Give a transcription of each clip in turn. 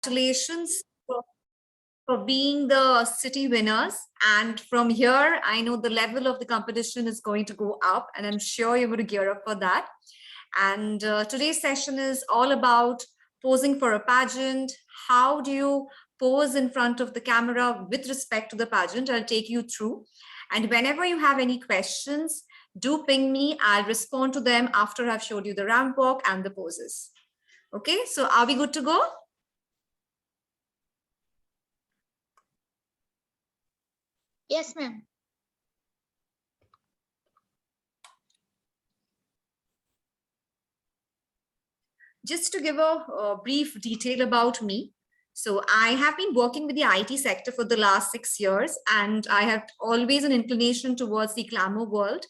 Congratulations for being the city winners. And from here, I know the level of the competition is going to go up, and I'm sure you're going to gear up for that. And today's session is all about posing for a pageant. How do you pose in front of the camera with respect to the pageant? I'll take you through. And whenever you have any questions, do ping me. I'll respond to them after I've showed you the ramp walk and the poses. Okay, so are we good to go? Yes, ma'am. Just to give a brief detail about me. So I have been working with the IT sector for the last 6 years, and I have always an inclination towards the glamour world.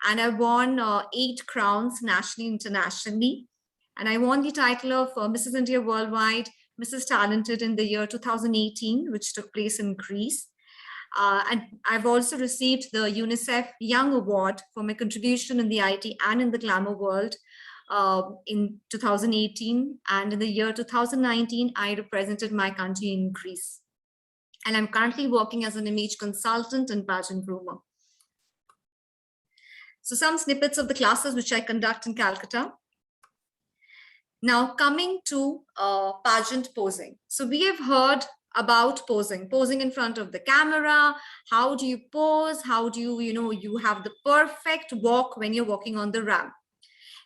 And I won 8 crowns nationally, internationally. And I won the title of Mrs. India Worldwide, Mrs. Talented in the year 2018, which took place in Greece. And I've also received the UNICEF Young Award for my contribution in the IT and in the glamour world in 2018. And in the year 2019, I represented my country in Greece. And I'm currently working as an image consultant and pageant groomer. So some snippets of the classes which I conduct in Calcutta. Now coming to pageant posing. So we have heard about posing in front of the camera. How do you pose? How do you have the perfect walk when you're walking on the ramp?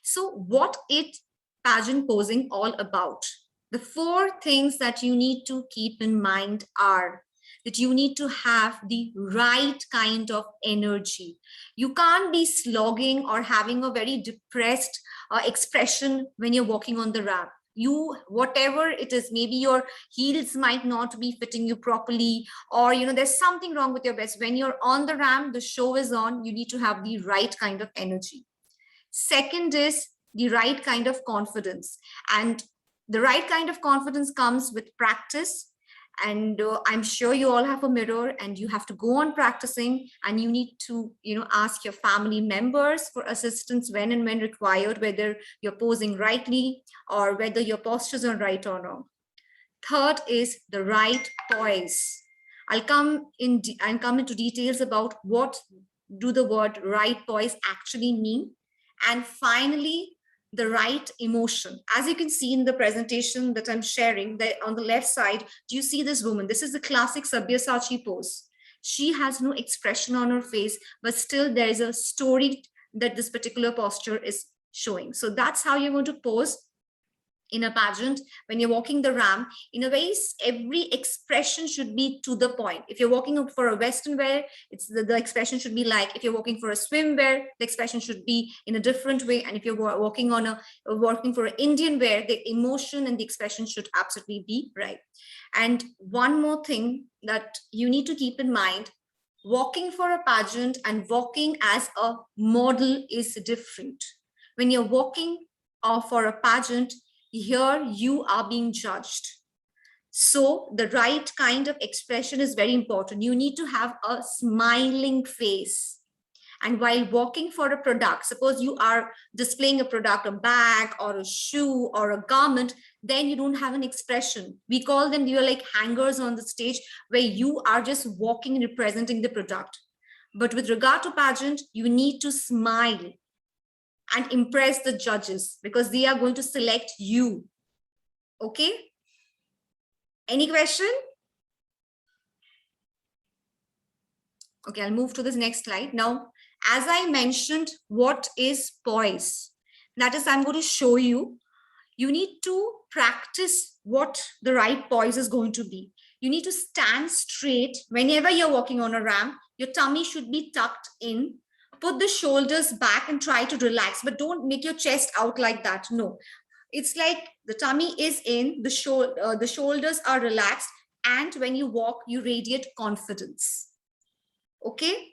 So what is pageant posing all about? The 4 things that you need to keep in mind are that you need to have the right kind of energy. You can't be slogging or having a very depressed expression when you're walking on the ramp. Whatever it is, maybe your heels might not be fitting you properly, or there's something wrong with your vest. When you're on the ramp, the show is on, you need to have the right kind of energy. Second is the right kind of confidence, and the right kind of confidence comes with practice. And I'm sure you all have a mirror, and you have to go on practicing, and you need to ask your family members for assistance when and when required, whether you're posing rightly or whether your postures are right or wrong. Third is the right poise. I'll come into details about what do the word right poise actually mean. And finally, the right emotion. As you can see in the presentation that I'm sharing, that on the left side, do you see this woman? This is the classic Sabyasachi pose. She has no expression on her face, but still there is a story that this particular posture is showing. So that's how you're going to pose in a pageant when you're walking the ramp. In a way, every expression should be to the point. If you're walking for a western wear, it's the expression should be like. If you're walking for a swimwear, the expression should be in a different way. And if you're walking for an Indian wear, the emotion and the expression should absolutely be right. And one more thing that you need to keep in mind: walking for a pageant and walking as a model is different. When you're walking for a pageant, here you are being judged. So the right kind of expression is very important. You need to have a smiling face. And while walking for a product, suppose you are displaying a product, a bag or a shoe or a garment, then you don't have an expression. We call them, you're like hangers on the stage, where you are just walking representing the product. But with regard to pageant, you need to smile and impress the judges, because they are going to select you. Okay? Any question? Okay, I'll move to this next slide. Now, as I mentioned, what is poise? That is, I'm going to show you. You need to practice what the right poise is going to be. You need to stand straight. Whenever you're walking on a ramp, your tummy should be tucked in. Put the shoulders back and try to relax, but don't make your chest out like that. No, it's like the tummy is in, the shoulders are relaxed, and when you walk, you radiate confidence. Okay?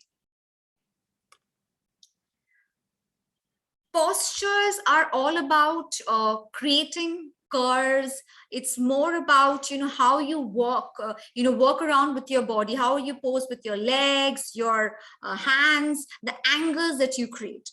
Postures are all about creating curves. It's more about how you walk, walk around with your body, how you pose with your legs, your hands, the angles that you create.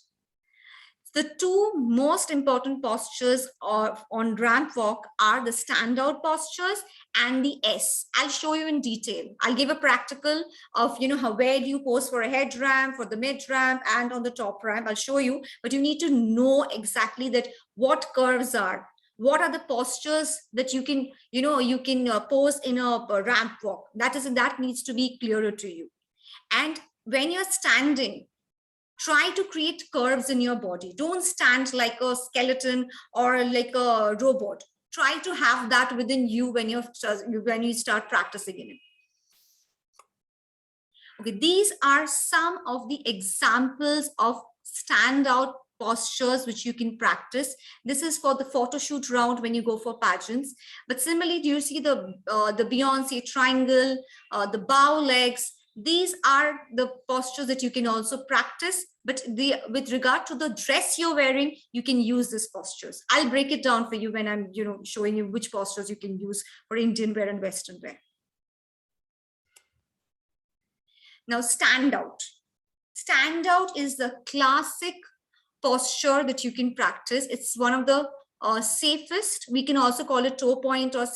The two most important postures on ramp walk are the standout postures and the S. I'll show you in detail. I'll give a practical of, how, where do you pose for a head ramp, for the mid ramp, and on the top ramp. I'll show you, but you need to know exactly that what curves are. What are the postures that you can, pose in a ramp walk? That needs to be clearer to you. And when you're standing, try to create curves in your body. Don't stand like a skeleton or like a robot. Try to have that within you when you start practicing in it. Okay, these are some of the examples of standout postures which you can practice. This is for the photo shoot round when you go for pageants. But similarly, do you see the Beyonce triangle, the bow legs? These are the postures that you can also practice, but with regard to the dress you're wearing, you can use these postures. I'll break it down for you when I'm showing you which postures you can use for Indian wear and Western wear. Now, standout. Standout is the classic posture that you can practice. It's one of the safest. We can also call it toe point or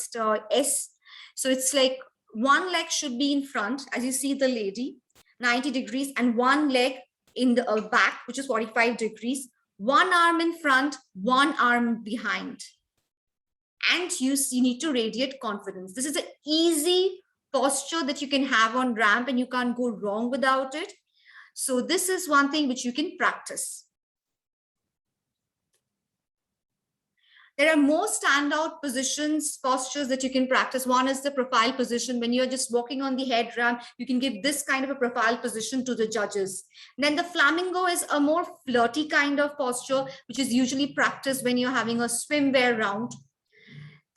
S. So it's like one leg should be in front, as you see the lady, 90 degrees, and one leg in the back, which is 45 degrees, one arm in front, one arm behind. And you need to radiate confidence. This is an easy posture that you can have on ramp and you can't go wrong without it. So this is one thing which you can practice. There are more standout positions, postures that you can practice. One is the profile position. When you're just walking on the head ramp, you can give this kind of a profile position to the judges. Then the flamingo is a more flirty kind of posture, which is usually practiced when you're having a swimwear round.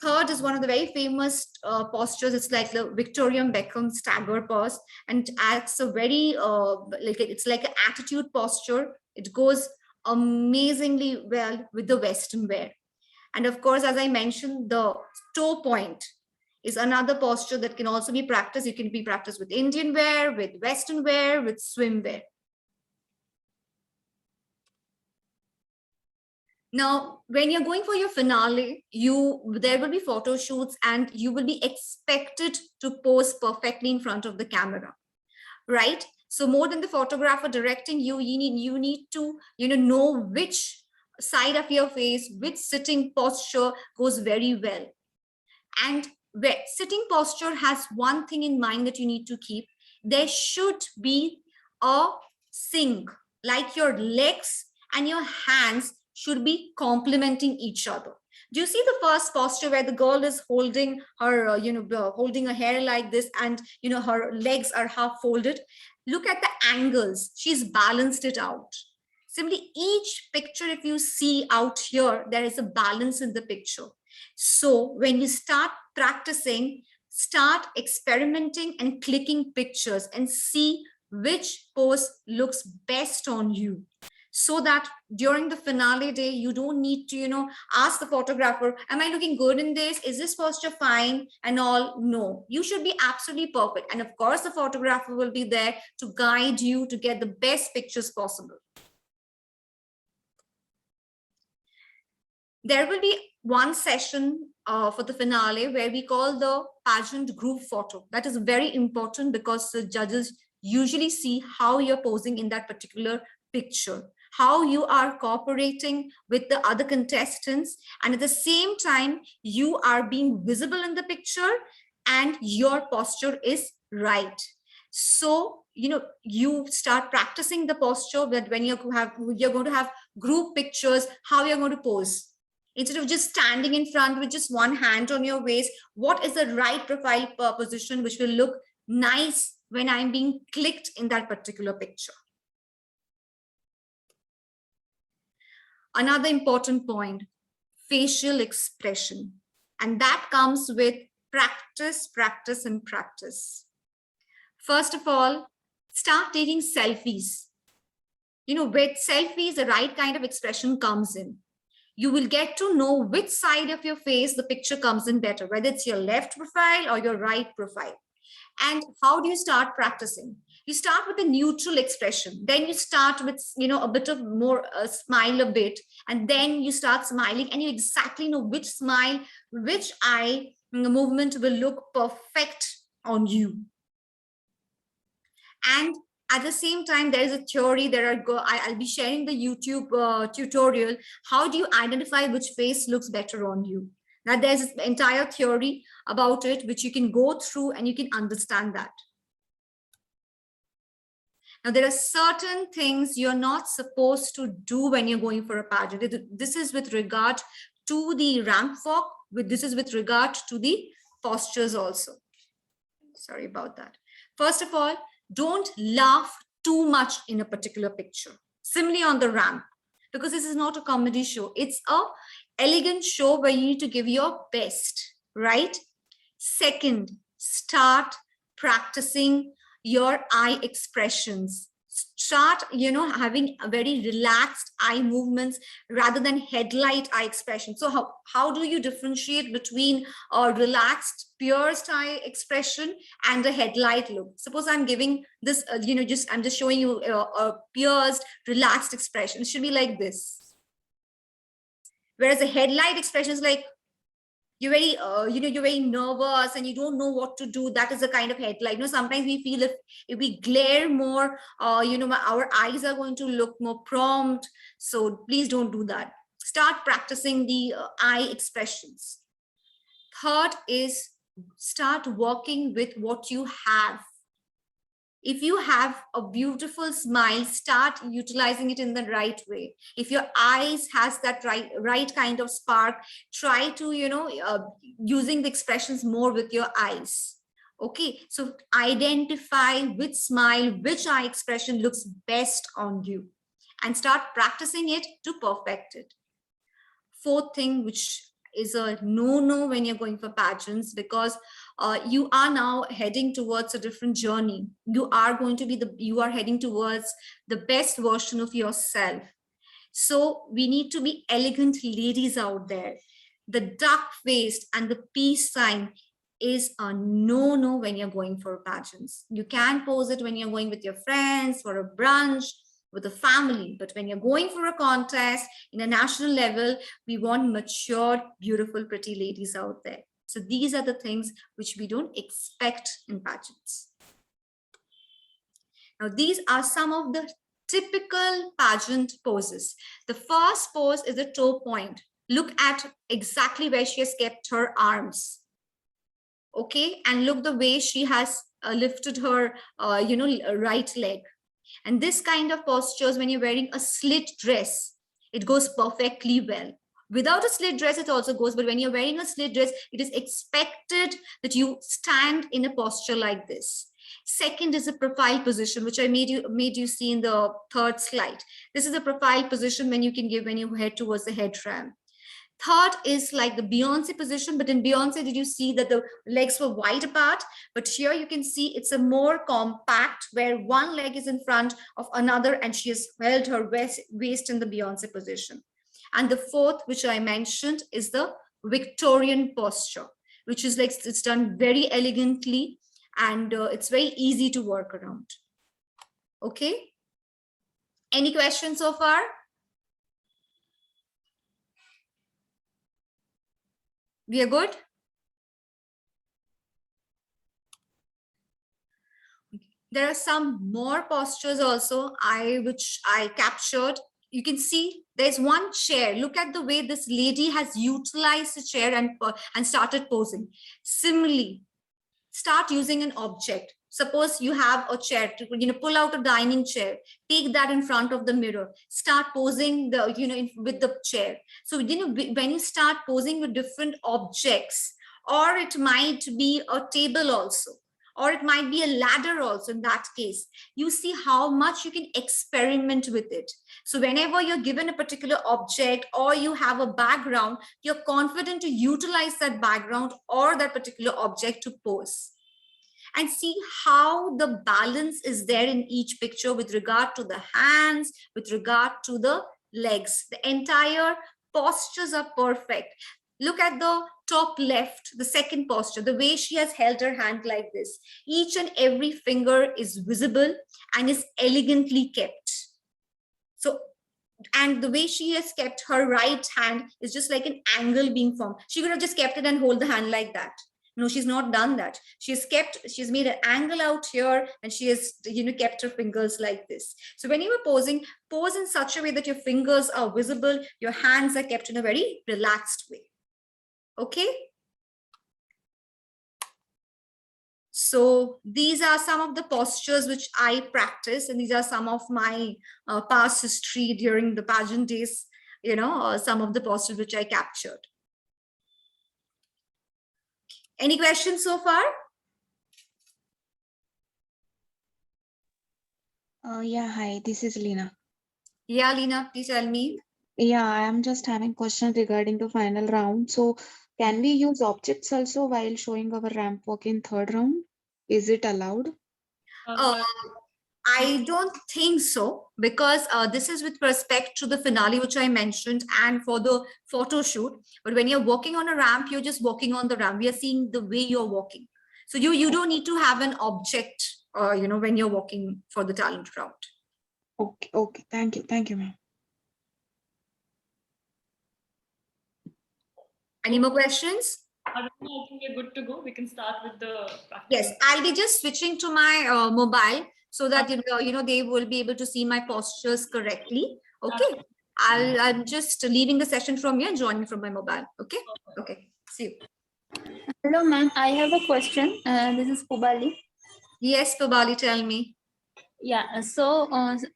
Third is one of the very famous postures. It's like the Victoria Beckham stagger pose, and it's a very it's like an attitude posture. It goes amazingly well with the Western wear. And of course, as I mentioned, the toe point is another posture that can also be practiced. You can be practiced with Indian wear, with Western wear, with swimwear. Now, when you're going for your finale, there will be photo shoots and you will be expected to pose perfectly in front of the camera, right? So more than the photographer directing you, you need to know which side of your face, which sitting posture goes very well. And sitting posture has one thing in mind that you need to keep. There should be a sync, like your legs and your hands should be complementing each other. Do you see the first posture where the girl is holding her, holding her hair like this, and her legs are half folded? Look at the angles. She's balanced it out. Simply each picture, if you see out here, there is a balance in the picture. So when you start practicing, start experimenting and clicking pictures and see which pose looks best on you, so that during the finale day, you don't need to, ask the photographer, am I looking good in this? Is this posture fine? And all. No, you should be absolutely perfect. And of course, the photographer will be there to guide you to get the best pictures possible. There will be one session for the finale where we call the pageant group photo. That is very important because the judges usually see how you're posing in that particular picture, how you are cooperating with the other contestants, and at the same time, you are being visible in the picture and your posture is right. So, you start practicing the posture that when you're going to have group pictures, how you're going to pose. Instead of just standing in front with just one hand on your waist, what is the right profile position which will look nice when I'm being clicked in that particular picture? Another important point, facial expression. And that comes with practice, practice, and practice. First of all, start taking selfies. With selfies, the right kind of expression comes in. You will get to know which side of your face the picture comes in better, whether it's your left profile or your right profile. And how do you start practicing? You start with a neutral expression. Then you start with, a bit of more smile a bit. And then you start smiling and you exactly know which smile, which eye movement will look perfect on you. And at the same time, there is a theory. I'll be sharing the YouTube tutorial. How do you identify which face looks better on you? Now, there's an entire theory about it, which you can go through and you can understand that. Now, there are certain things you're not supposed to do when you're going for a pageant. This is with regard to the ramp walk. This is with regard to the postures also. Sorry about that. First of all, don't laugh too much in a particular picture. Similarly on the ramp, because this is not a comedy show. It's a elegant show where you need to give your best, right? Second, start practicing your eye expressions. Start, having a very relaxed eye movements rather than headlight eye expression. So how do you differentiate between a relaxed, pierced eye expression and a headlight look? Suppose I'm giving this, I'm just showing you a pierced, relaxed expression. It should be like this. Whereas a headlight expression is like, you're very, you're very nervous and you don't know what to do. That is a kind of headlight. Sometimes we feel if we glare more, our eyes are going to look more prompt. So please don't do that. Start practicing the eye expressions. Third is start working with what you have. If you have a beautiful smile, start utilizing it in the right way. If your eyes has that right kind of spark, try to, using the expressions more with your eyes. Okay, so identify which smile, which eye expression looks best on you and start practicing it to perfect it. Fourth thing, which is a no when you're going for pageants, because you are now heading towards a different journey. You are heading towards the best version of yourself. So we need to be elegant ladies out there. The duck-faced and the peace sign is a no when you're going for pageants. You can pose it when you're going with your friends for a brunch, with a family, but when you're going for a contest in a national level, we want mature, beautiful, pretty ladies out there. So these are the things which we don't expect in pageants. Now, these are some of the typical pageant poses. The first pose is a toe point. Look at exactly where she has kept her arms. Okay, and look the way she has lifted her, right leg. And this kind of postures, when you're wearing a slit dress, it goes perfectly well. Without a slit dress, it also goes, but when you're wearing a slit dress, it is expected that you stand in a posture like this. Second is a profile position, which I made you see in the third slide. This is a profile position when you head towards the head ramp. Third is like the Beyonce position, but in Beyonce, did you see that the legs were wide apart? But here you can see it's a more compact where one leg is in front of another and she has held her waist in the Beyonce position. And the fourth, which I mentioned, is the Victorian posture, which is like it's done very elegantly and it's very easy to work around. Okay. Any questions so far? We are good? There are some more postures also which I captured. You can see there's one chair. Look at the way this lady has utilized the chair and started posing. Similarly, start using an object. Suppose you have a chair, pull out a dining chair, take that in front of the mirror, start posing with the chair. So, when you start posing with different objects, or it might be a table also, or it might be a ladder also, in that case, you see how much you can experiment with it. So whenever you're given a particular object or you have a background, you're confident to utilize that background or that particular object to pose. And see how the balance is there in each picture with regard to the hands, with regard to the legs. The entire postures are perfect. Look at the top left, the second posture, the way she has held her hand like this, each and every finger is visible and is elegantly kept. So, and the way she has kept her right hand is just like an angle being formed. She could have just kept it and hold the hand like that. No, she's not done that. She's made an angle out here, and she has, kept her fingers like this. So when you are posing, pose in such a way that your fingers are visible, your hands are kept in a very relaxed way. Okay. So these are some of the postures which I practice, and these are some of my past history during the pageant days, some of the postures which I captured. Any questions so far? Yeah, hi, this is Lina. Yeah, Lina, please tell me. Yeah, I am just having question regarding the final round. So can we use objects also while showing our ramp walk in third round? Is it allowed? I don't think so, because this is with respect to the finale, which I mentioned, and for the photo shoot. But when you're walking on a ramp, you're just walking on the ramp. We are seeing the way you're walking. So you don't need to have an object, when you're walking for the talent round. Okay, thank you, ma'am. Any more questions? I think we're good to go. We can start with the practice. Yes, I'll be just switching to my mobile so that they will be able to see my postures correctly. Okay, I'm just leaving the session from here and joining from my mobile. Okay, see you. Hello, ma'am. I have a question. This is Pubali. Yes, Pubali, tell me. Yeah. So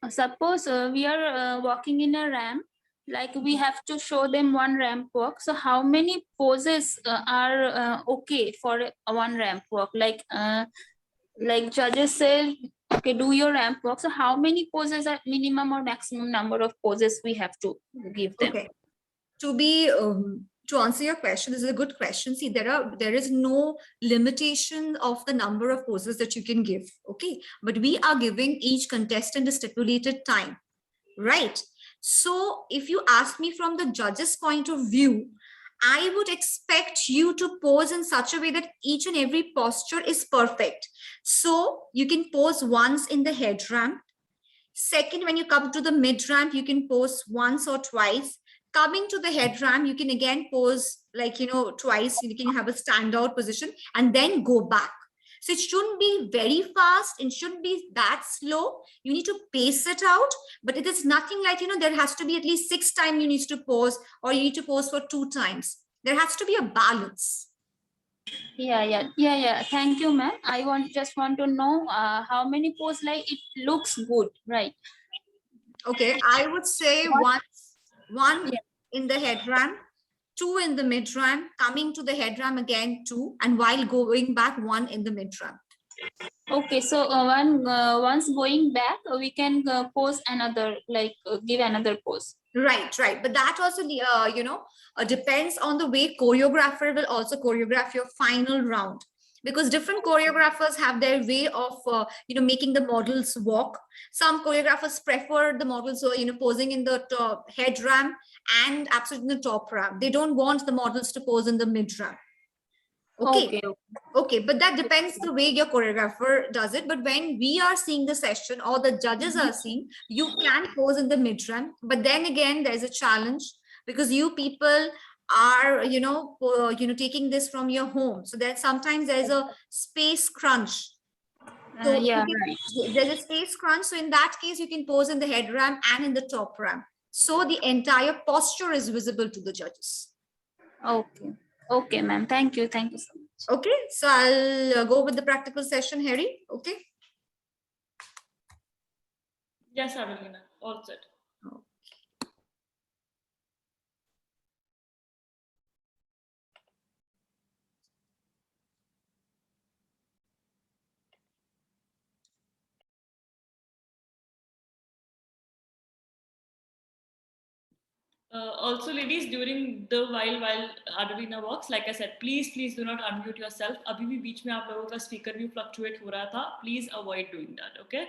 suppose we are walking in a ramp. Like we have to show them one ramp walk. So how many poses are okay for one ramp walk? Like judges say, okay, do your ramp walk. So how many poses are minimum or maximum number of poses we have to give them? Okay. To answer your question, this is a good question. See, there is no limitation of the number of poses that you can give. Okay, but we are giving each contestant a stipulated time, right? So if you ask me from the judge's point of view, I would expect you to pose in such a way that each and every posture is perfect. So you can pose once in the head ramp. Second, when you come to the mid ramp, you can pose once or twice. Coming to the head ramp, you can again pose twice. You can have a standout position and then go back. So it shouldn't be very fast. It shouldn't be that slow. You need to pace it out, but it is nothing like, there has to be at least 6 times you need to pose, or you need to pose for 2 times. There has to be a balance. Yeah. Thank you, ma'am. I just want to know how many pose like it looks good, right? Okay, I would say one in the head ramp, 2 in the mid ramp, coming to the head ramp again 2, and while going back 1 in the mid ramp. Okay, so once going back, we can pose another, give another pose. Right. But that also, depends on the way choreographer will also choreograph your final round. Because different choreographers have their way of, making the models walk. Some choreographers prefer the models, posing in the top head ramp and absolutely in the top ramp. They don't want the models to pose in the mid ramp. Okay, but that depends the way your choreographer does it. But when we are seeing the session or the judges are seeing, you can pose in the mid ramp. But then again, there's a challenge because you people are, taking this from your home. So that sometimes there's a space crunch. So there's a space crunch. So in that case, you can pose in the head ramp and in the top ramp. So the entire posture is visible to the judges. Okay, ma'am. Thank you so much. Okay, so I'll go with the practical session, Harry. Okay. Yes, Adelina. All set. Also, ladies, during the while Adelina walks, like I said, please do not unmute yourself. अभी भी बीच में आप लोगों का speaker भी fluctuate हो रहा था. Please avoid doing that, okay?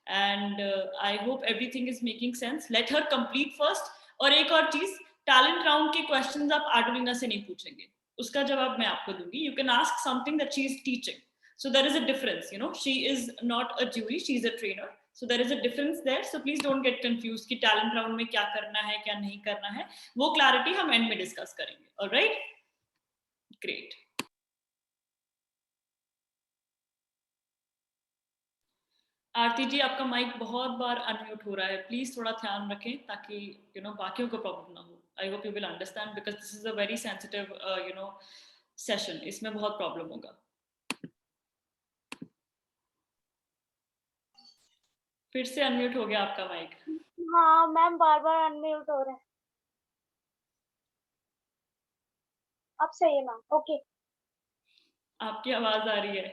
And I hope everything is making sense. Let her complete first. और एक और चीज, talent round के questions आप Adelina से नहीं पूछेंगे. उसका जवाब मैं आपको दूंगी. You can ask something that she is teaching. So there is a difference, you know, she is not a jury, she is a trainer. So there is a difference there. So please don't get confused कि talent round में क्या करना है, क्या नहीं करना है. वो clarity हम end में discuss करेंगे. All right? Great. आरती जी, आपका माइक बहुत बार अनम्यूट हो रहा है. प्लीज थोड़ा ध्यान रखें ताकि यू नो बाकियों को प्रॉब्लम ना हो. I hope you will understand because this is a very sensitive you know session. इसमें बहुत प्रॉब्लम होगा. फिर से अनम्यूट हो गया आपका माइक. हाँ मैम, बार बार अनम्यूट हो रहा है. अब सही है मैम. ओके. आपकी आवाज आ रही है.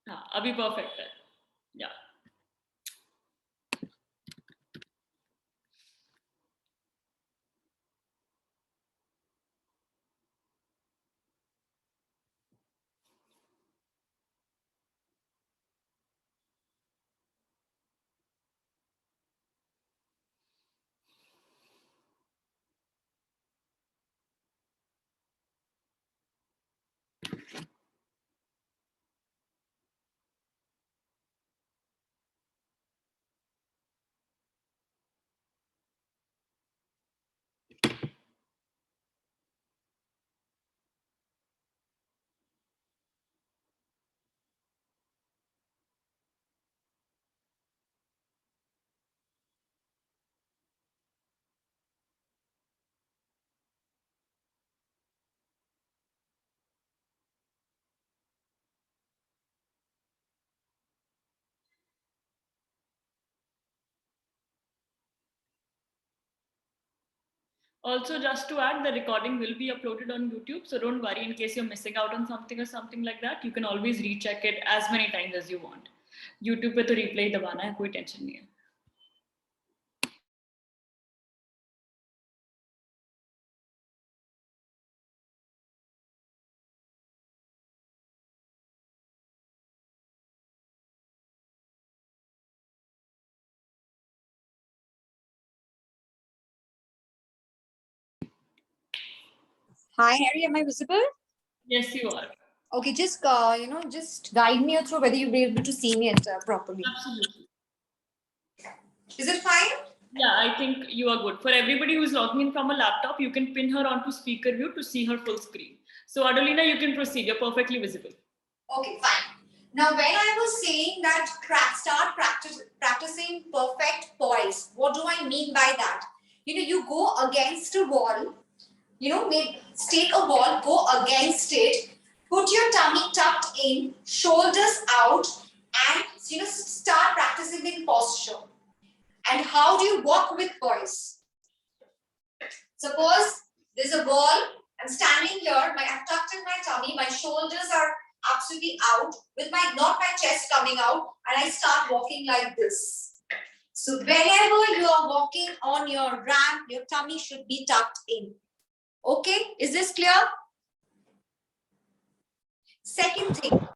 हाँ, अभी परफेक्ट है. या also, just to add, the recording will be uploaded on YouTube, so don't worry in case you're missing out on something or something like that. You can always recheck it as many times as you want. YouTube पे तो replay दबाना है, कोई tension नहीं है. Hi, Harry, am I visible? Yes, you are. Okay, just just guide me through whether you'll be able to see me properly. Absolutely. Is it fine? Yeah, I think you are good. For everybody who is logging in from a laptop, you can pin her onto speaker view to see her full screen. So Adolina, you can proceed. You're perfectly visible. Okay, fine. Now, when I was saying that start practicing perfect poise, what do I mean by that? You know, you go against a wall, you know, take a wall, go against it, put your tummy tucked in, shoulders out, and you know, start practicing in posture. And how do you walk with poise? Suppose there's a wall, I'm standing here, I've tucked in my tummy, my shoulders are absolutely out, with not my chest coming out, and I start walking like this. So whenever you are walking on your ramp, your tummy should be tucked in. Okay, is this clear? Second thing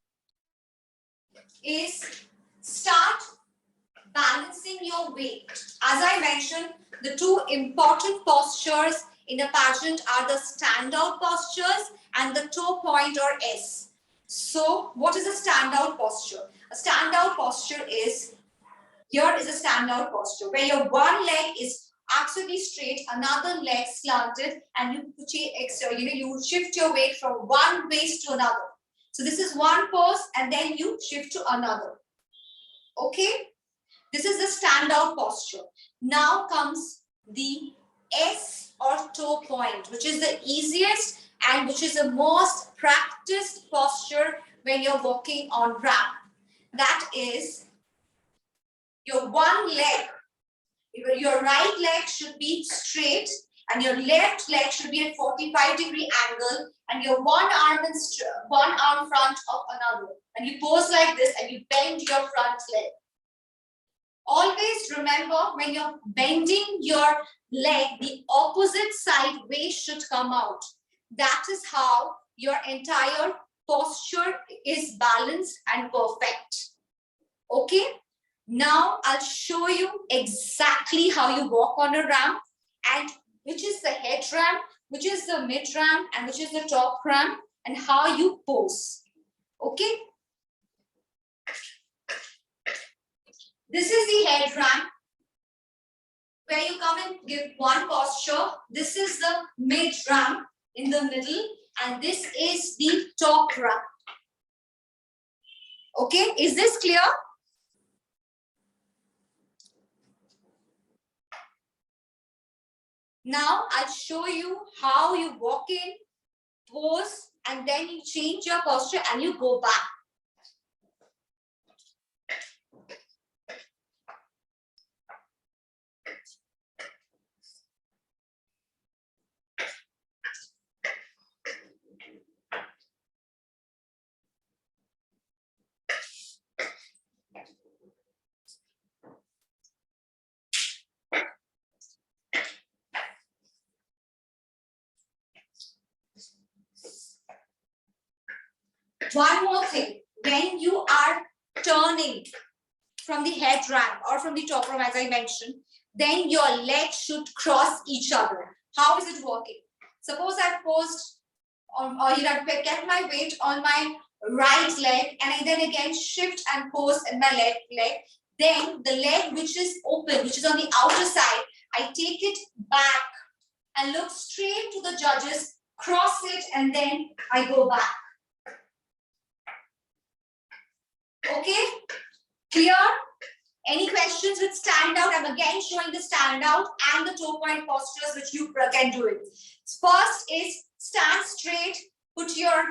is start balancing your weight. As I mentioned, the two important postures in a pageant are the standout postures and the toe point or S. So what is a standout posture? A standout posture is, here is a standout posture where your one leg is absolutely straight, another leg slanted, and you shift your weight from one waist to another. So this is one pose, and then you shift to another. Okay? This is the standout posture. Now comes the S or toe point, which is the easiest and which is the most practiced posture when you're walking on ramp. That is your one leg. Your right leg should be straight and your left leg should be at 45-degree angle, and your one arm front of another. And you pose like this and you bend your front leg. Always remember, when you're bending your leg, the opposite side waist should come out. That is how your entire posture is balanced and perfect. Okay? Now I'll show you exactly how you walk on a ramp. and which is the head ramp, which is the mid ramp, and which is the top ramp, and how you pose. Okay. This is the head ramp, where you come and give one posture. This is the mid ramp in the middle, and this is the top ramp. Okay, is this clear? Now I'll show you how you walk in, pose, and then you change your posture and you go back. One more thing, when you are turning from the head ramp or from the top ramp, as I mentioned, then your legs should cross each other. How is it working? Suppose I've posed on, or I've kept my weight on my right leg, and I then again shift and pose in my left leg. Then the leg which is open, which is on the outer side, I take it back and look straight to the judges, cross it, and then I go back. Okay, clear? Any questions with stand out? I'm again showing the stand out and the toe point postures which you can do it. First is stand straight, put your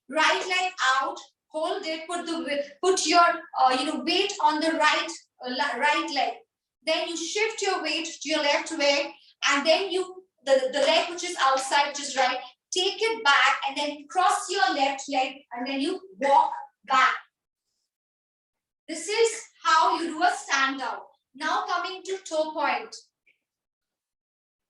right leg out, hold it, put your weight on the right leg. Then you shift your weight to your left leg, and then the leg which is outside, which is right, take it back and then cross your left leg, and then you walk back. This is how you do a stand out. Now coming to toe point.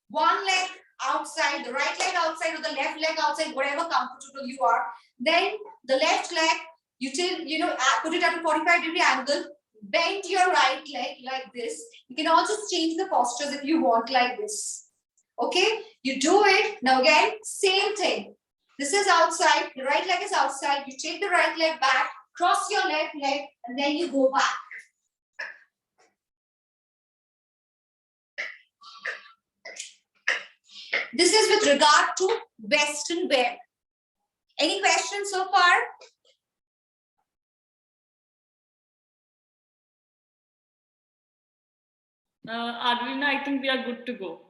One leg outside, the right leg outside or the left leg outside, whatever comfortable you are. Then the left leg, you put it at a 45-degree angle, bend your right leg like this. You can also change the postures if you want like this. Okay, you do it. Now again, same thing. This is outside, the right leg is outside. You take the right leg back, cross your left leg, and then you go back. This is with regard to Western wear. Any questions so far? Adrina, I think we are good to go.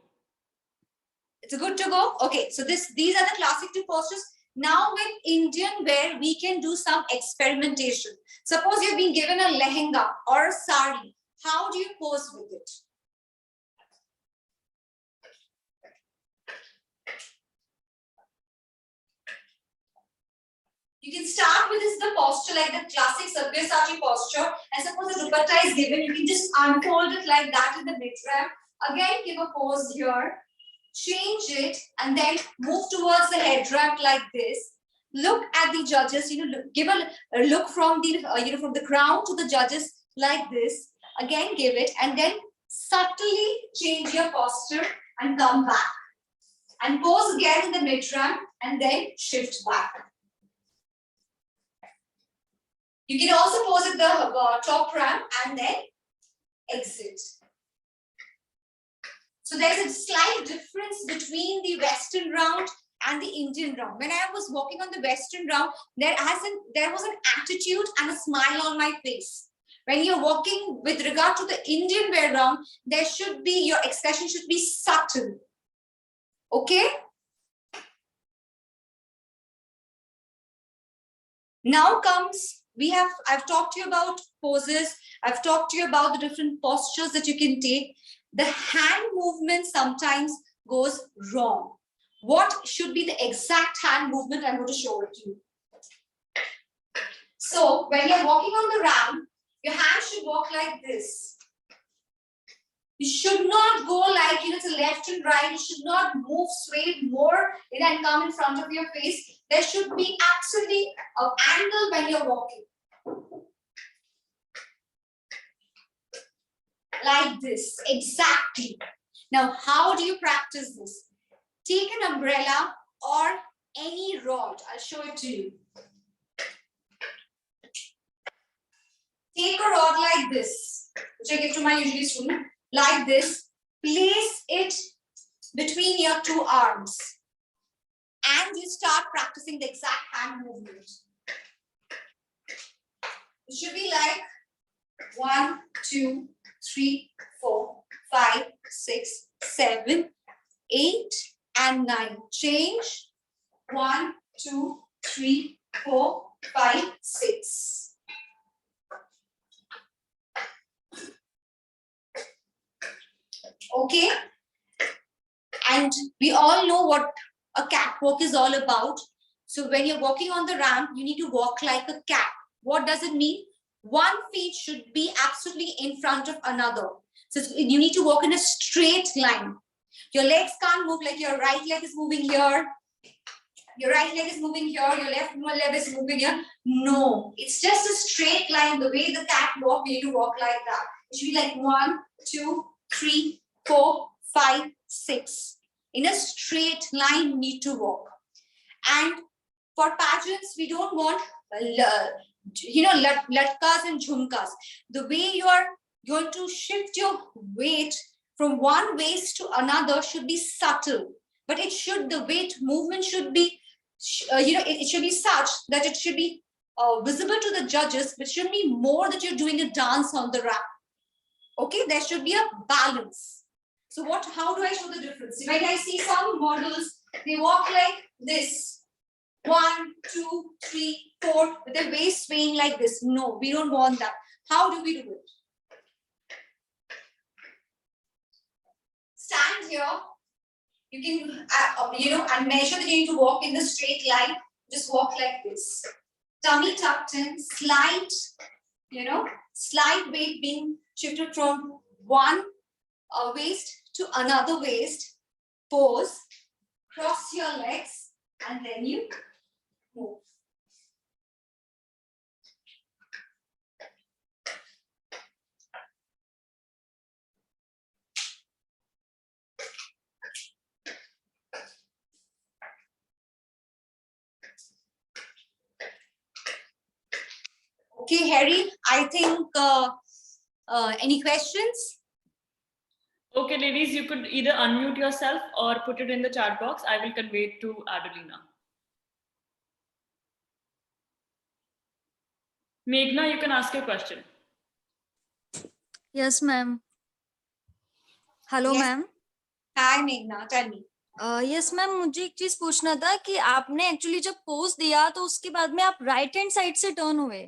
It's good to go? Okay, so these are the classic two postures. Now with Indian wear, we can do some experimentation. Suppose you've been given a lehenga or a sari. How do you pose with it? You can start with the posture like the classic Sabyasachi posture. And suppose the dupatta is given, you can just unfold it like that in the mid-ramp. Again, give a pose here. Change it and then move towards the head ramp like this. Look at the judges, give a look from the from the ground to the judges like this. Again, give it and then subtly change your posture and come back. And pose again in the mid ramp and then shift back. You can also pose at the top ramp and then exit. So there's a slight difference between the Western round and the Indian round. When I was walking on the Western round, there was an attitude and a smile on my face. When you're walking with regard to the Indian wear round, your expression should be subtle. Okay? Now comes, I've talked to you about poses. I've talked to you about the different postures that you can take. The hand movement sometimes goes wrong. What should be the exact hand movement? I'm going to show it to you. So when you're walking on the ramp, your hand should walk like this. You should not go like to left and right. You should not move, sway more and come in front of your face. There should be actually an angle when you're walking. Like this, exactly. Now, how do you practice this? Take an umbrella or any rod. I'll show it to you. Take a rod like this, which I give to my usually student, like this. Place it between your two arms. And you start practicing the exact hand movement. It should be like 1, 2, 3, 4, 5, 6, 7, 8, and 9. Change. 1, 2, 3, 4, 5, 6. Okay. And we all know what a catwalk is all about. So when you're walking on the ramp, you need to walk like a cat. What does it mean? One feet should be absolutely in front of another. So you need to walk in a straight line. Your legs can't move like your right leg is moving here. Your right leg is moving here. Your left leg is moving here. No, it's just a straight line. The way the cat walks, you need to walk like that. It should be like 1, 2, 3, 4, 5, 6. In a straight line, you need to walk. And for pageants, we don't want, latkas and jhumkas. The way you are going to shift your weight from one waist to another should be subtle. But the weight movement should be, it should be such that it should be visible to the judges, but shouldn't be more that you're doing a dance on the ramp. Okay, there should be a balance. So how do I show the difference? When I see some models, they walk like this. 1, 2, 3, 4, with their waist swaying like this. No, we don't want that. How do we do it? Stand here. You can, and measure that you need to walk in the straight line. Just walk like this. Tummy tucked in, slight weight being shifted from one waist to another waist. Pose, cross your legs, and then you move. Okay, Harry, I think any questions? Okay, ladies, you could either unmute yourself or put it in the chat box. I will convey it to Adelina. Meghna, you can ask your question. Yes, ma'am. Hello, Yes. ma'am. Hi, Meghna, tell me. Yes ma'am, मुझे एक चीज पूछना था कि आपने actually जब pose दिया तो उसके बाद में आप राइट हैंड साइड से टर्न हुए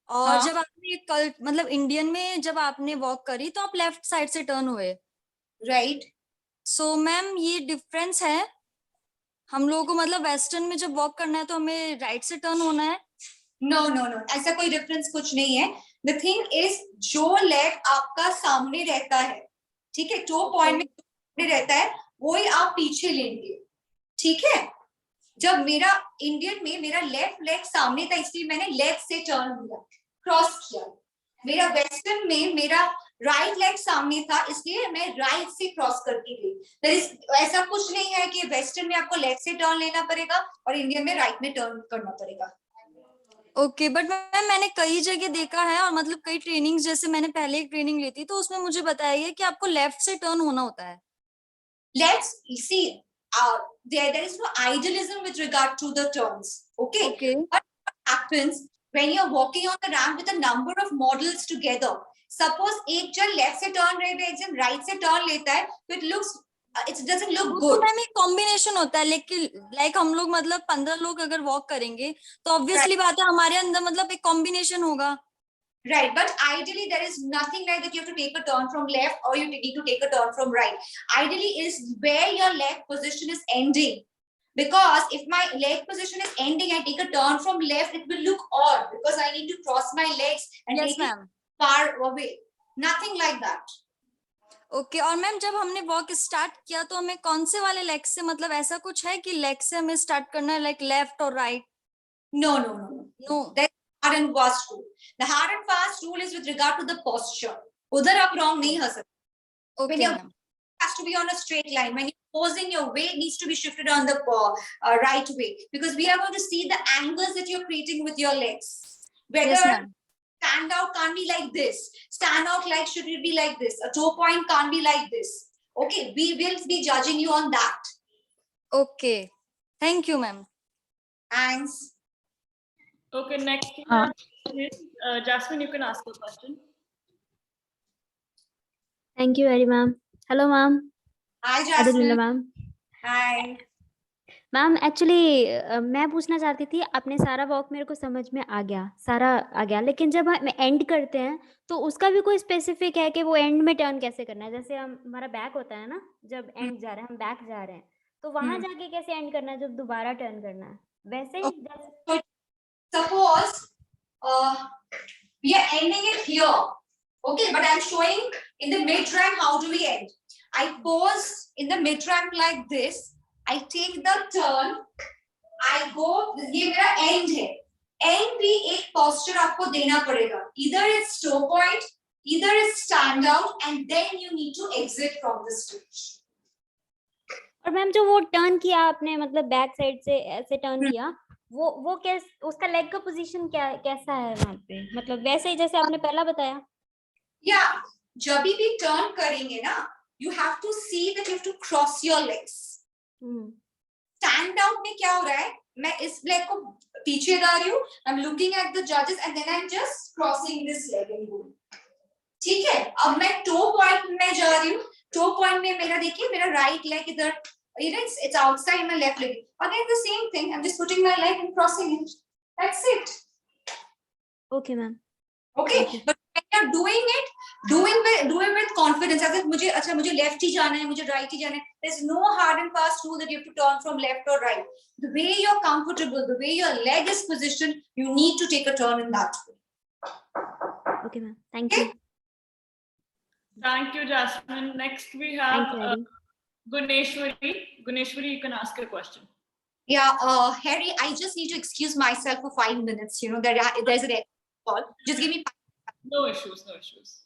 और हाँ. जब आपने मतलब इंडियन में जब आपने वॉक करी तो आप लेफ्ट साइड से टर्न हुए. राइट. सो मैम ये डिफरेंस है हम लोगों को, मतलब वेस्टर्न में जब वॉक करना है तो हमें राइट से टर्न होना है. नो, ऐसा कोई डिफरेंस कुछ नहीं है. द थिंग इज जो लेग आपका सामने रहता है, ठीक है, टो पॉइंट में सामने रहता है, वही आप पीछे लेंगे. ठीक है. जब मेरा इंडियन में मेरा लेफ्ट लेग सामने था इसलिए मैंने लेग से टर्न किया, क्रॉस किया. मेरा वेस्टर्न में मेरा राइट लेग सामने था इसलिए मैं राइट से क्रॉस करके गई. ऐसा कुछ नहीं है कि वेस्टर्न में आपको लेग से टर्न लेना पड़ेगा और इंडियन में राइट में टर्न करना पड़ेगा. ओके, बट मैम मैंने कई जगह देखा है और मतलब कई ट्रेनिंग्स, जैसे मैंने पहले एक ट्रेनिंग ली थी तो उसमें मुझे बताया गया कि आपको लेफ्ट से टर्न होना होता है. Let's see. There is no idealism with regard to the turns. Okay. What happens when you're walking on the ramp with a number of models together? Suppose एक जन लेफ्ट से टर्न रहे एक जन राइट से टर्न लेता है, तो it doesn't look good. Ma'am एक कॉम्बिनेशन होता है, लेकिन लाइक हम लोग मतलब 15 लोग अगर वॉक करेंगे तो ऑब्वियसली बात है हमारे अंदर मतलब एक कॉम्बिनेशन होगा. Right, but ideally there is nothing like that you have to take a turn from left or you need to take a turn from right. Ideally is where your leg position is ending. Because if my leg position is ending, I take a turn from left, it will look odd because I need to cross my legs and Yes, take it ma'am. far away. Nothing like that. Okay. और ma'am जब हमने walk start किया तो हमें कौन से वाले leg से, मतलब ऐसा कुछ है कि लेग से हमें स्टार्ट करना है, लाइक लेफ्ट और right? No. No. Hard and fast rule. The hard and fast rule is with regard to the posture. उधर आप wrong नहीं हो सकते. Okay When you're ma'am. has to be on a straight line. When you're posing, your weight needs to be shifted on the right way, because we are going to see the angles that you're creating with your legs. Whether Yes, ma'am. stand out can't be like this. Stand out like should it be like this? A toe point can't be like this. Okay, we will be judging you on that. Okay. Thank you, ma'am. Thanks. Okay, next is Jasmine, you can ask a question. Thank you very ma'am. Hello ma'am. Hi, Adelina Jasmine. ma'am. Hi. Ma'am actually मैं पूछना चाहती थी, अपने सारा walk मेरे को समझ में आ गया, सारा आ गया, लेकिन जब हम एंड करते हैं तो उसका भी कोई स्पेसिफिक है कि वो एंड में टर्न कैसे करना है? जैसे हम हमारा बैक होता है ना, जब एंड जा रहे हैं, हम बैक जा रहे हैं, तो वहां जाके कैसे एंड करना है जब दोबारा टर्न करना है? वैसे ही जैसे Suppose we are ending it here. Okay, but I'm showing in the mid ramp how do we end. I pose in the mid ramp like this. I take the turn. I go. ये मेरा end है. End भी एक posture आपको देना पड़ेगा. Either it's toe point, either it's stand out, and then you need to exit from the stage. और ma'am जो वो टर्न किया आपने, मतलब बैक साइड से ऐसे टर्न किया, वो कैसे, उसका लेग का पोजीशन क्या कैसा है वहां पे? मतलब वैसे ही जैसे आपने पहला बताया। Yeah, जब भी turn करेंगे ना, you have to see that you have to cross your legs. Stand out में क्या हो रहा है? मैं इस leg को पीछे ला रही हूँ. I'm looking at the judges and then I'm just crossing this leg and going. ठीक है? अब मैं toe point में जा रही हूँ. Toe point में मेरा देखिए, मेरा right leg इधर, it's outside, my left leg. Again the same thing. I'm just putting my leg and crossing it. That's it. Okay, ma'am. Okay, but when you're doing it, do it with confidence. अगर मुझे left ही जाना है, मुझे right ही जाना है. There's no hard and fast rule that you have to turn from left or right. The way you're comfortable, the way your leg is positioned, you need to take a turn in that way. Okay, ma'am. Thank you. Thank you, Jasmine. Next we Thank have you, Harry. Guneshwari. Guneshwari, you can ask a question. Yeah, Harry, I just need to excuse myself for 5 minutes. You know, there's an call. Just give me 5 minutes. No issues, no issues.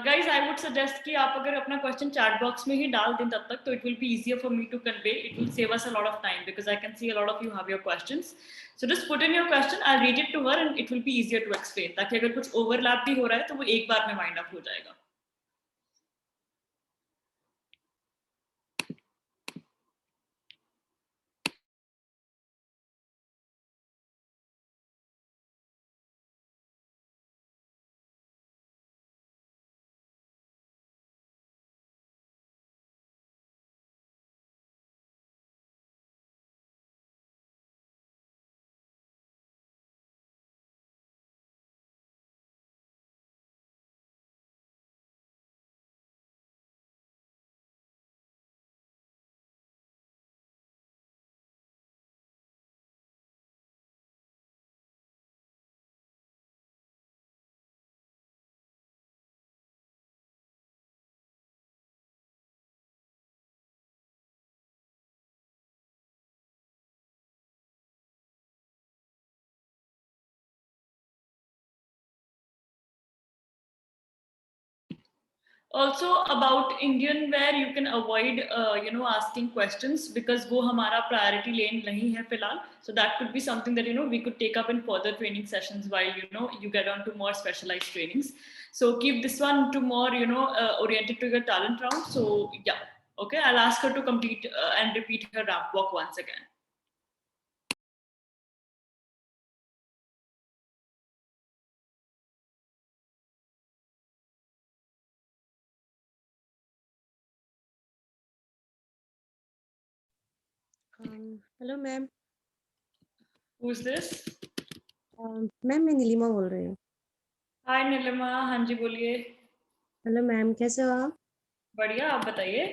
Guys, I would suggest कि आप अगर अपना question chat box में ही डाल दें तब तक, तो it will be easier for me to convey. It will save us a lot of time because I can see a lot of you have your questions. So just put in your question. I'll read it to her and it will be easier to explain. ताकि अगर कुछ overlap भी हो रहा है तो वो एक बार में wind up हो जाएगा. Also about Indian wear, you can avoid asking questions because वो हमारा priority lane नहीं है फिलहाल. So that could be something that we could take up in further training sessions while you get on to more specialized trainings. So keep this one to more oriented to your talent round. So yeah, okay, I'll ask her to complete and repeat her ramp walk once again. Hello ma'am. Who's this? Ma'am मैं नीलिमा बोल रही हूँ. Hi Nilima, हाँ जी बोलिए. Hello ma'am, कैसे हो आप? बढ़िया, आप बताइए.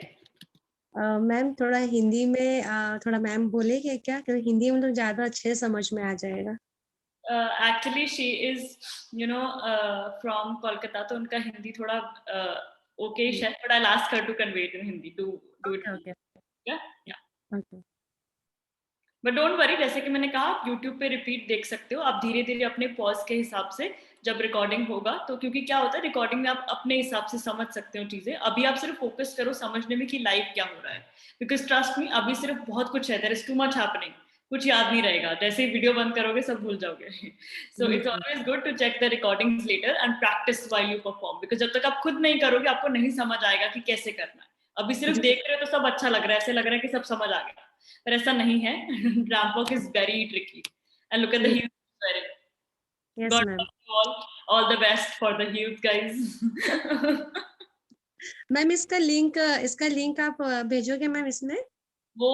मैम थोड़ा हिंदी में थोड़ा मैम बोलेंगे क्या? क्योंकि हिंदी में तो ज़्यादा अच्छे समझ में आ जाएगा. Actually she is from Kolkata, तो उनका हिंदी थोड़ा okay है, but I'll ask her to convey it in Hindi to do it. Okay. Yeah. Okay. But don't worry, जैसे कि मैंने कहा आप यूट्यूब पे रिपीट देख सकते हो, आप धीरे धीरे अपने पॉज के हिसाब से जब रिकॉर्डिंग होगा तो, क्योंकि क्या होता है रिकॉर्डिंग में आप अपने हिसाब से समझ सकते हो चीजें, अभी आप सिर्फ फोकस करो समझने में कि लाइव क्या हो रहा है, बिकॉज ट्रस्ट मी अभी सिर्फ बहुत कुछ है, there is too much happening, कुछ याद नहीं रहेगा, जैसे ही वीडियो बंद करोगे सब भूल जाओगे। So it's always good to check the recordings later and practice while you perform, because जब तक आप खुद नहीं करोगे आपको नहीं समझ आएगा कि कैसे करना है। अभी सिर्फ देख रहे हो तो सब अच्छा लग रहा है, ऐसे लग रहा है कि सब समझ आ गया, पर ऐसा नहीं है। Ramp walk is very tricky and look at the huge very Yes, God ma'am. bless you all the best for the youth guys. Ma'am इसका लिंक आप भेजोगे मैम इसमें? वो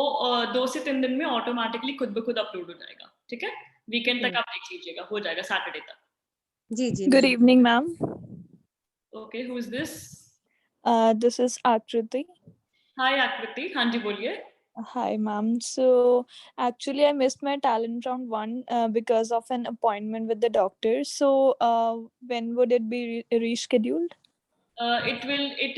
2 से 3 दिन में ऑटोमेटिकली खुद ब खुद अपलोड हो जाएगा, ठीक है? वीकेंड तक आप देख लीजिएगा, हो जाएगा सैटरडे तक। जी जी Good ma'am. evening, ma'am. Okay, who is this? This is Akriti. Hi Akriti, हाँ जी बोलिए। Hi, ma'am. So, actually, I missed my talent round 1 because of an appointment with the doctor. So, when would it be rescheduled? It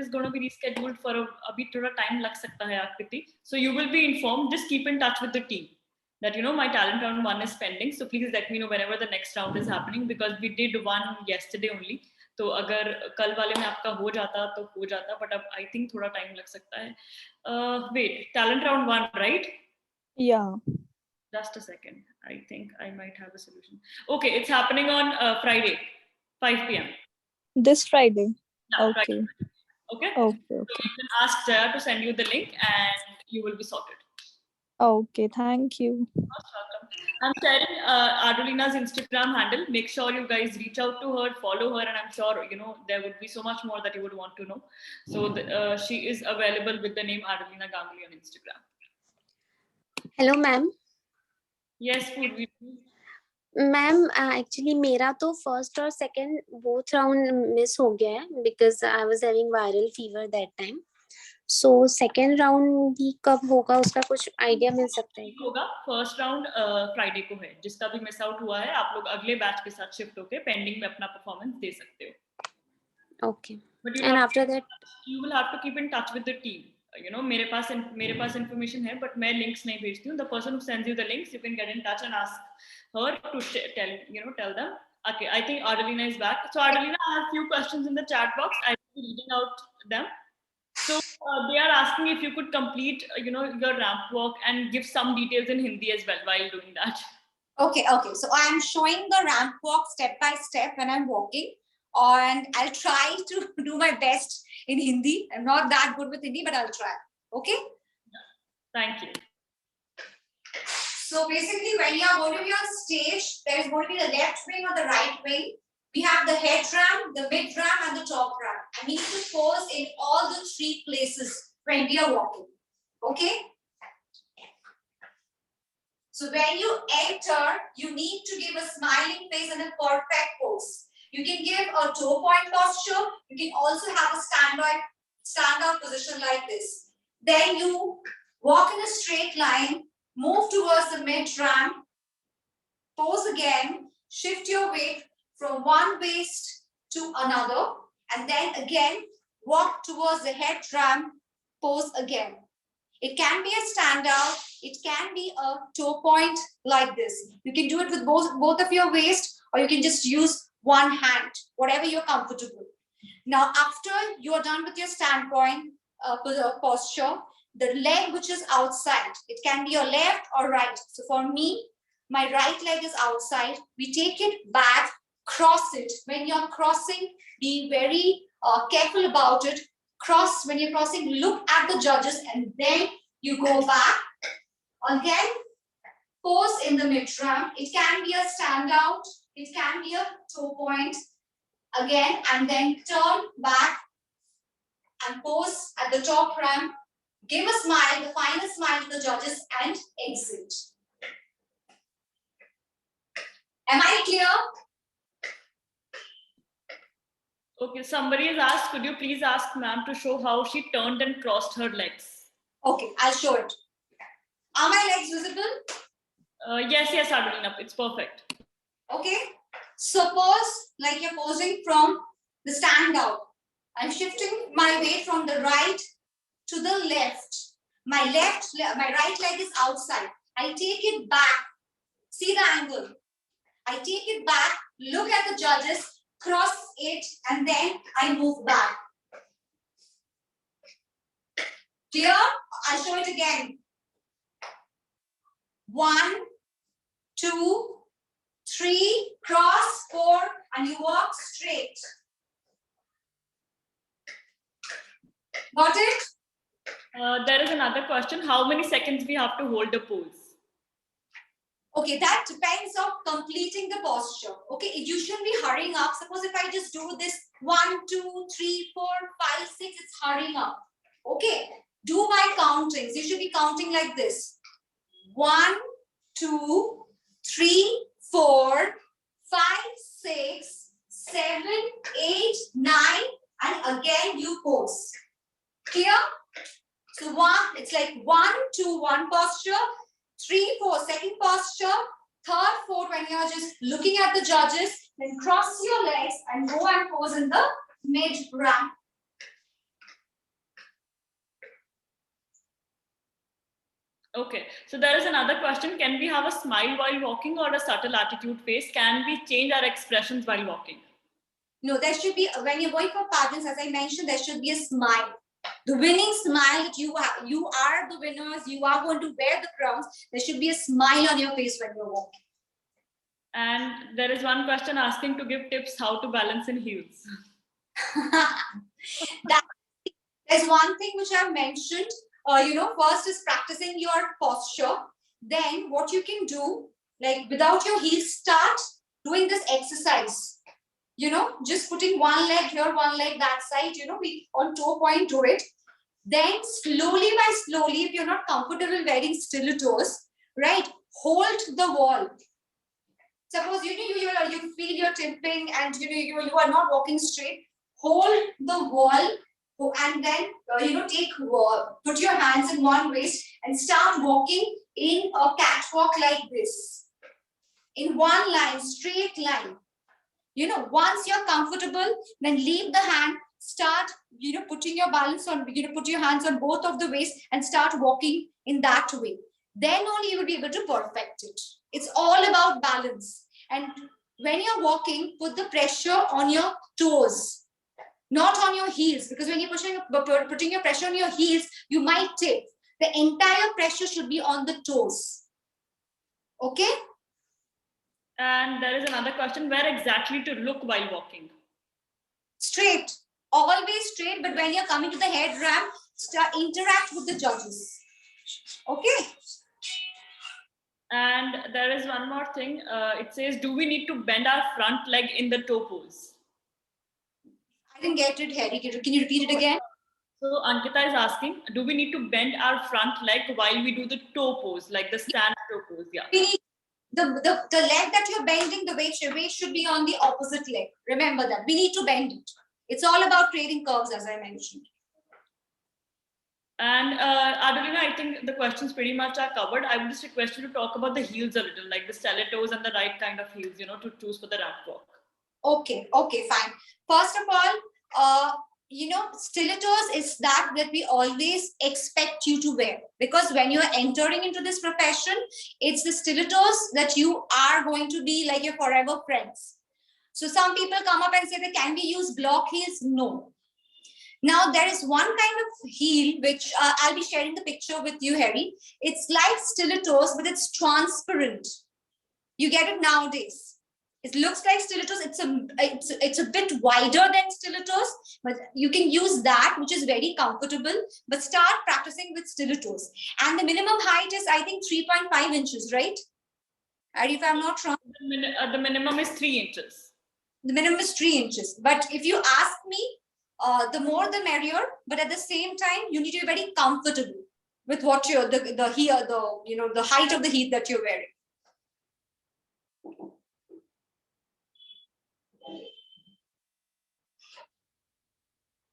is going to be rescheduled for अभी थोड़ा time लग सकता है Akriti. So you will be informed. Just keep in touch with the team. That my talent round 1 is pending. So please let me know whenever the next round is happening, because we did one yesterday only. तो अगर कल वाले में आपका हो जाता तो हो जाता, but अब I think थोड़ा time लग सकता है. Wait, talent round 1, right? Yeah. Just a second. I think I might have a solution. Okay, it's happening on Friday, 5 p.m. This Friday. Yeah, Okay. Friday. Okay. Okay. So you can ask Jaya to send you the link, and you will be sorted. Okay. Thank you. Most welcome. I'm sharing Adolina's Instagram handle. Make sure you guys reach out to her, follow her, and I'm sure there would be so much more that you would want to know. So she is available with the name Adolina Ganguly on Instagram. Hello ma'am. Yes, food video. Ma'am actually मेरा तो first और second both round miss हो गया है because I was having viral fever that time. So second round भी कब होगा उसका कुछ आइडिया मिल सकता है? होगा, फर्स्ट राउंड फ्राइडे को है। जिसका भी मिस आउट हुआ है आप लोग अगले बैच के साथ शिफ्ट होके पेंडिंग में अपना परफॉर्मेंस दे सकते हो। Okay and after that you will have to keep in touch with the team. मेरे पास इंफॉर्मेशन है बट मैं लिंक्स नहीं भेजती हूँ। The person who sends you the links you can get in touch and ask her to tell them. Okay, I think Adelina is back. So Adelina, I have few questions in the chat box. I will be reading out them. So they are asking if you could complete your ramp walk and give some details in Hindi as well while doing that. Okay. So I am showing the ramp walk step by step when I'm walking, and I'll try to do my best in Hindi. I'm not that good with Hindi, but I'll try. Okay. Thank you. So basically, when you are going to be on stage, there is going to be the left wing or the right wing. We have the head ramp, the mid ramp, and the top ramp. I need to pose in all the 3 places when we are walking. Okay. So when you enter, you need to give a smiling face and a perfect pose. You can give a toe point posture. You can also have a stand-out position like this. Then you walk in a straight line, move towards the mid ramp, pose again, shift your weight from one waist to another, and then again walk towards the head ramp, pose again. It can be a standout, it can be a toe point like this. You can do it with both of your waist, or you can just use one hand, whatever you're comfortable. Now, after you are done with your standpoint posture, the leg which is outside, it can be your left or right. So for me, my right leg is outside. We take it back, cross it. When you're crossing, be very careful about it. Cross, when you're crossing, look at the judges and then you go back. Again, pose in the mid ramp. It can be a standout. It can be a toe point. Again, and then turn back and pose at the top ramp. Give a smile, the final smile to the judges, and exit. Am I clear? Okay, somebody has asked, could you please ask ma'am to show how she turned and crossed her legs? Okay, I'll show it. Are my legs visible? Yes, Adelina, it's perfect. Okay. Suppose like you're posing from the stand out. I'm shifting my weight from the right to the left. My right leg is outside. I take it back. See the angle. I take it back, look at the judges, cross it, and then I move back. Clear? I'll show it again. 1, 2, 3, cross, 4, and you walk straight. Got it? There is another question. How many seconds we have to hold a pose? Okay, that depends on completing the posture. Okay, you shouldn't be hurrying up. Suppose if I just do this 1, 2, 3, 4, 5, 6, it's hurrying up. Okay, do my countings. You should be counting like this. 1, 2, 3, 4, 5, 6, 7, 8, 9, and again you pose. Clear? So it's like 1, 2, 1 posture, 3, 4, second posture, 3rd, 4th when you're just looking at the judges, then cross your legs and go and pose in the mid ramp. Okay, so there is another question. Can we have a smile while walking or a subtle attitude face? Can we change our expressions while walking? No, there should be, when you're going for pageants, as I mentioned, there should be a smile. The winning smile that you have, you are the winners, you are going to wear the crowns. There should be a smile on your face when you're walking. And there is one question asking to give tips how to balance in heels. There's one thing which I've mentioned, first is practicing your posture. Then what you can do, like without your heels, start doing this exercise. Just putting one leg here, one leg that side, we on toe point do it. Then slowly by slowly, if you're not comfortable wearing stilettos, right, hold the wall. Suppose, you feel you're tipping and, you are not walking straight, hold the wall and then, put your hands in one waist and start walking in a catwalk like this. In one line, straight line. Once you're comfortable, then leave the hand, start, putting your balance on, put your hands on both of the waist and start walking in that way. Then only you will be able to perfect it. It's all about balance. And when you're walking, put the pressure on your toes, not on your heels, because when you're putting your pressure on your heels, you might tip. The entire pressure should be on the toes. Okay? And there is another question, where exactly to look while walking? Straight, always straight, but when you're coming to the head ramp, interact with the judges. Okay? And there is one more thing. It says, do we need to bend our front leg in the toe pose? I didn't get it, Harry. Can you repeat it again? So Ankita is asking, do we need to bend our front leg while we do the toe pose, like the stand toe pose? Yeah. The leg that you're bending, the weight should be on the opposite leg. Remember that. We need to bend it. It's all about creating curves, as I mentioned. And Adelina, I think the questions pretty much are covered. I would just request you to talk about the heels a little, like the stilettos and the right kind of heels, to choose for the ramp walk. Okay, fine. First of all, stilettos is that we always expect you to wear, because when you're entering into this profession, it's the stilettos that you are going to be like your forever friends. So some people come up and say that can we use block heels? No. Now there is one kind of heel which I'll be sharing the picture with you, Harry. It's like stilettos, but it's transparent. You get it nowadays. It looks like stilettos. It's a bit wider than stilettos, but you can use that, which is very comfortable. But start practicing with stilettos. And the minimum height is, I think, 3.5 inches, right? And if I'm not wrong, the minimum is 3 inches. The minimum is 3 inches. But if you ask me, the more the merrier. But at the same time, you need to be very comfortable with what you're the height of the heel that you're wearing.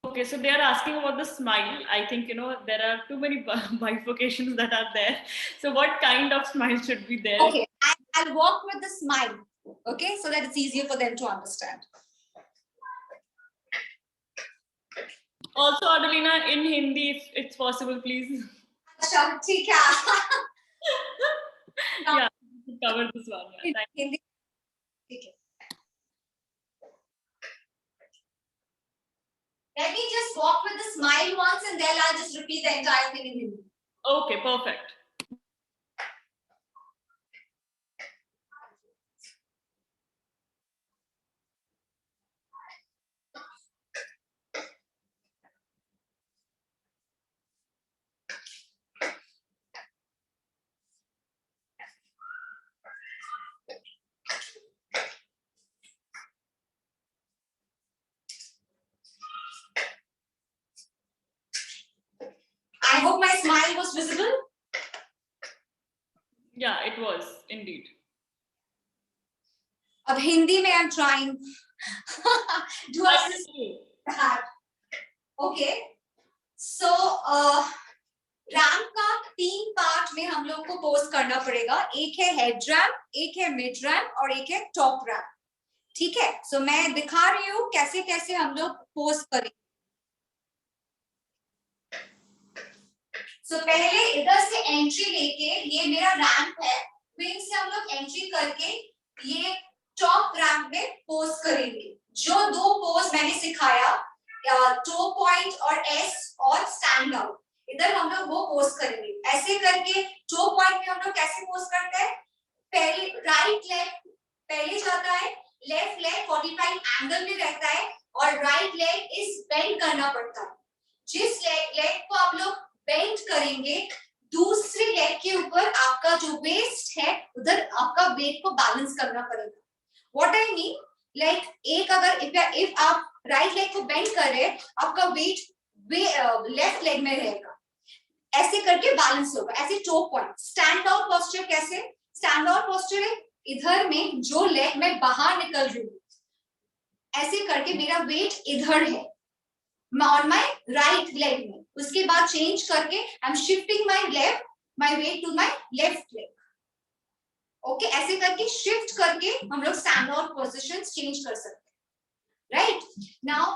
Okay, so they are asking about the smile. I think, there are too many bifurcations that are there. So what kind of smile should be there? Okay, I'll walk with the smile. Okay, so that it's easier for them to understand. Also, Adelina, in Hindi, if it's possible, please. अच्छा ठीक है. Yeah, we should cover this one. Yeah, thank you. Hindi ठीक है. Let me just walk with a smile once and then I'll just repeat the entire thing in Hindi. Okay, perfect. I hope my smile was visible. Yeah, it was indeed. अब हिंदी में I'm trying to I assist can do. that. Okay. So ramp का 3 part में हम लोग को pose करना पड़ेगा. एक है हेड रैम्प, एक है मिड रैम्प और एक है टॉप रैम्प. ठीक है. सो मैं दिखा रही हूँ कैसे कैसे हम लोग पोज करें. सो पहले इधर से एंट्री लेके, ये मेरा रैम्प है, विंग से हम लोग एंट्री करके ये टॉप रैम्प में पोज करेंगे. जो 2 पोज मैंने सिखाया, टो पॉइंट और एस और स्टैंड आउट, इधर हम लोग वो पोज करेंगे. ऐसे करके टो पॉइंट में हम लोग कैसे पोज करते हैं? पहले राइट लेग पहले जाता है, लेफ्ट लेग 45 एंगल में रहता है और राइट लेग इस बेंड करना पड़ता है. जिस लेग को आप लोग बेंड करेंगे, दूसरे लेग के ऊपर आपका जो वेस्ट है उधर आपका वेट को बैलेंस करना पड़ेगा. व्हाट आई मीन, लाइक एक अगर इफ आप राइट लेग को बेंड कर रहे हैं, आपका वेट लेफ्ट लेग में रहेगा. ऐसे करके बैलेंस होगा. ऐसे toe point. Stand out posture कैसे? स्टैंड आउट पोस्चर है इधर में जो लेग में बाहर निकल रही हूँ, ऐसे करके मेरा वेट इधर है ऑन माय राइट लेग में. उसके बाद चेंज करके I am shifting my weight to my left leg. Okay, ऐसे करके शिफ्ट करके हम लोग स्टैंड आउट पोजीशंस चेंज कर सकते हैं. राइट नाउ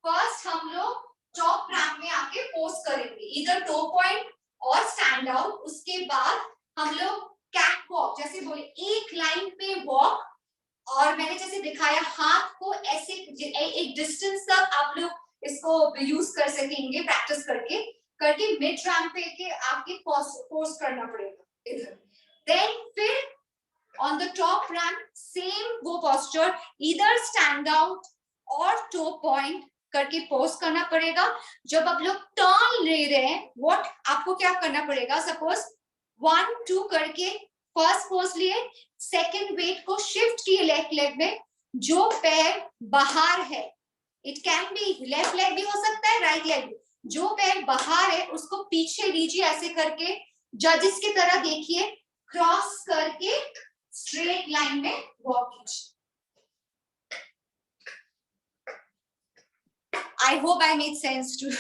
फर्स्ट हम लोग टॉप रैम्प में आके पोज करेंगे, इधर टो पॉइंट और स्टैंड आउट. उसके बाद हम लोग कैट वॉक, जैसे बोले एक लाइन पे वॉक, और मैंने जैसे दिखाया हाथ को ऐसे एक डिस्टेंस तक आप लोग इसको यूज कर सकेंगे प्रैक्टिस करके मिड रैम्प पे के आपके पोज करना पड़ेगा इधर. देन फिर on the top ramp same वो पोस्चर, इधर स्टैंड आउट और टो पॉइंट करके पोज करना पड़ेगा. जब आप लोग टर्न ले रहे हैं, व्हाट आपको क्या करना पड़ेगा? सपोज 1 2 करके फर्स्ट पोज लिए, सेकंड वेट को शिफ्ट किए लेफ्ट लेग में. जो पैर बाहर है, it can be left leg भी हो सकता है, राइट लेग भी. जो पैर बाहर है उसको पीछे लीजिए, ऐसे करके जजिस की तरह देखिए, क्रॉस करके स्ट्रेट लाइन में वॉक कीजिए. I hope I made sense to.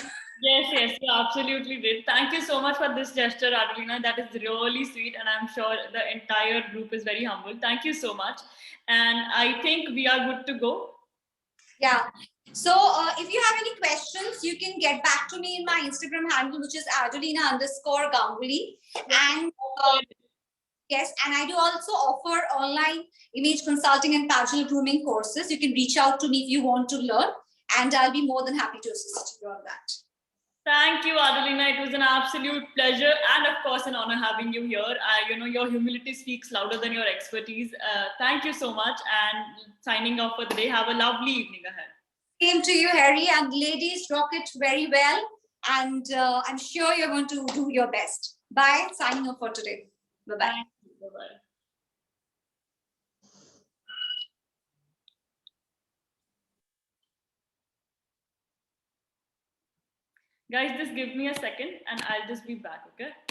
Yes, you absolutely did. Thank you so much for this gesture, Adelina. That is really sweet, and I'm sure the entire group is very humble. Thank you so much. And I think we are good to go. Yeah. So if you have any questions, you can get back to me in my Instagram handle, which is Adelina_Ganguly. And yes, and I do also offer online image consulting and pageant grooming courses. You can reach out to me if you want to learn, and I'll be more than happy to assist you on that. Thank you, Adelina. It was an absolute pleasure and, of course, an honor having you here. Your humility speaks louder than your expertise. Thank you so much. And signing off for the day. Have a lovely evening ahead. Same to you, Harry. And ladies, rock it very well. And I'm sure you're going to do your best. Bye. Signing off for today. Bye-bye. Bye-bye. Guys, just give me a second and I'll just be back, okay?